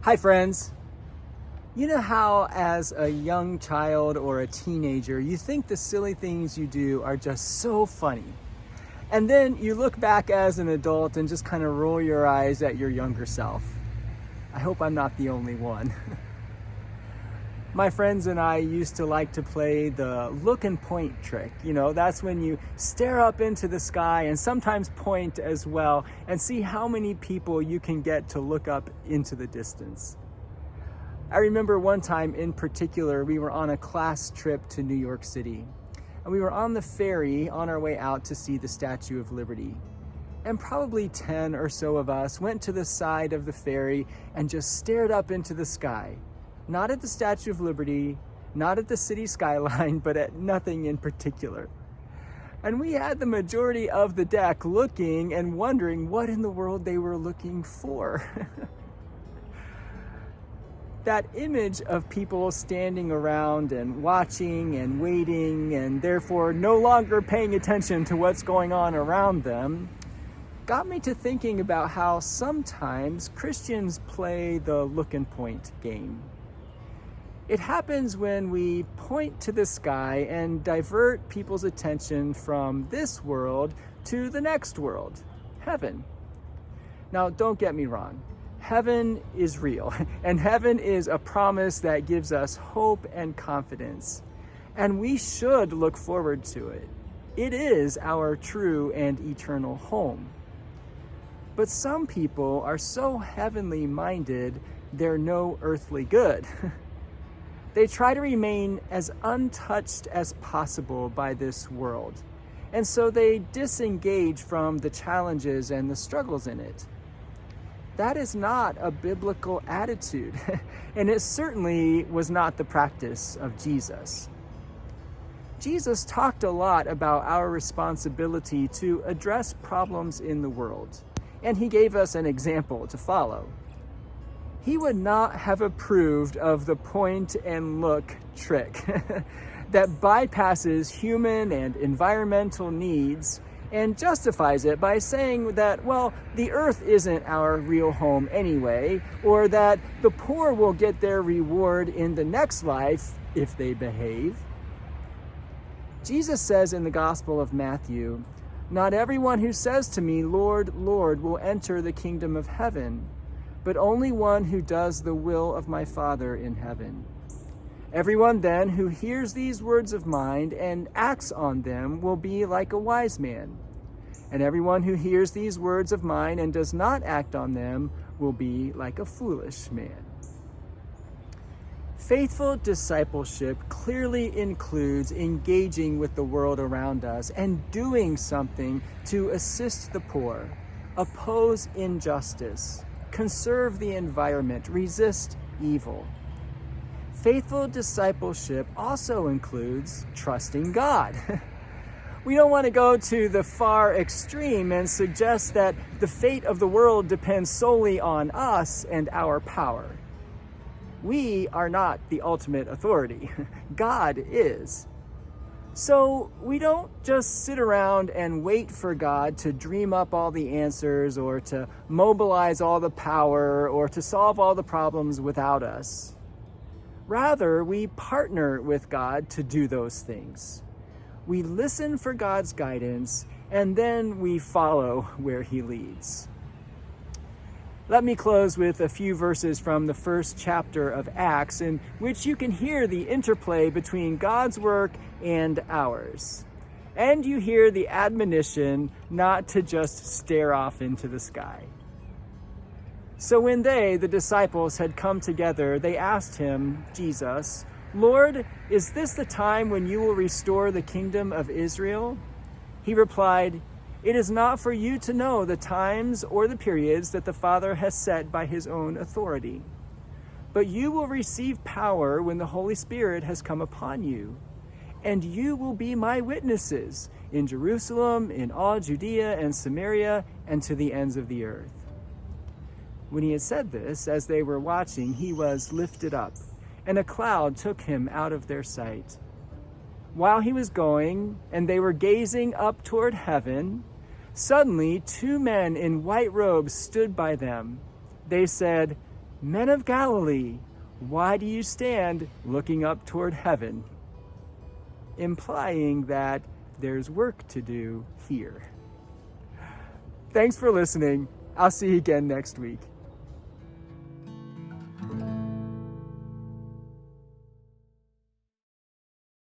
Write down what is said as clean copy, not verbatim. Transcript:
Hi friends. You know how as a young child or a teenager, you think the silly things you do are just so funny. And then you look back as an adult and just kind of roll your eyes at your younger self. I hope I'm not the only one. My friends and I used to like to play the look and point trick. You know, that's when you stare up into the sky and sometimes point as well and see how many people you can get to look up into the distance. I remember one time in particular, we were on a class trip to New York City, and we were on the ferry on our way out to see the Statue of Liberty. And probably 10 or so of us went to the side of the ferry and just stared up into the sky. Not at the Statue of Liberty, not at the city skyline, but at nothing in particular. And we had the majority of the deck looking and wondering what in the world they were looking for. That image of people standing around and watching and waiting and therefore no longer paying attention to what's going on around them got me to thinking about how sometimes Christians play the look and point game. It happens when we point to the sky and divert people's attention from this world to the next world, heaven. Now, don't get me wrong. Heaven is real, and heaven is a promise that gives us hope and confidence, and we should look forward to it. It is our true and eternal home. But some people are so heavenly minded, they're no earthly good. They try to remain as untouched as possible by this world, and so they disengage from the challenges and the struggles in it. That is not a biblical attitude, and it certainly was not the practice of Jesus. Jesus talked a lot about our responsibility to address problems in the world, and he gave us an example to follow. He would not have approved of the point and look trick that bypasses human and environmental needs and justifies it by saying that, well, the earth isn't our real home anyway, or that the poor will get their reward in the next life if they behave. Jesus says in the Gospel of Matthew, "Not everyone who says to me, 'Lord, Lord,' will enter the kingdom of heaven, but only one who does the will of my Father in heaven. Everyone then who hears these words of mine and acts on them will be like a wise man. And everyone who hears these words of mine and does not act on them will be like a foolish man." Faithful discipleship clearly includes engaging with the world around us and doing something to assist the poor, oppose injustice, conserve the environment, resist evil. Faithful discipleship also includes trusting God. We don't want to go to the far extreme and suggest that the fate of the world depends solely on us and our power. We are not the ultimate authority. God is. So we don't just sit around and wait for God to dream up all the answers or to mobilize all the power or to solve all the problems without us. Rather, we partner with God to do those things. We listen for God's guidance, and then we follow where he leads. Let me close with a few verses from the first chapter of Acts, in which you can hear the interplay between God's work and ours. And you hear the admonition not to just stare off into the sky. So when they, the disciples, had come together, they asked him, Jesus, "Lord, is this the time when you will restore the kingdom of Israel?" He replied, "It is not for you to know the times or the periods that the Father has set by his own authority. But you will receive power when the Holy Spirit has come upon you. And you will be my witnesses in Jerusalem, in all Judea and Samaria, and to the ends of the earth." When he had said this, as they were watching, he was lifted up, and a cloud took him out of their sight. While he was going, and they were gazing up toward heaven, suddenly 2 men in white robes stood by them. They said, Men of Galilee, why do you stand looking up toward heaven? Implying that there's work to do here. Thanks for listening. I'll see you again next week.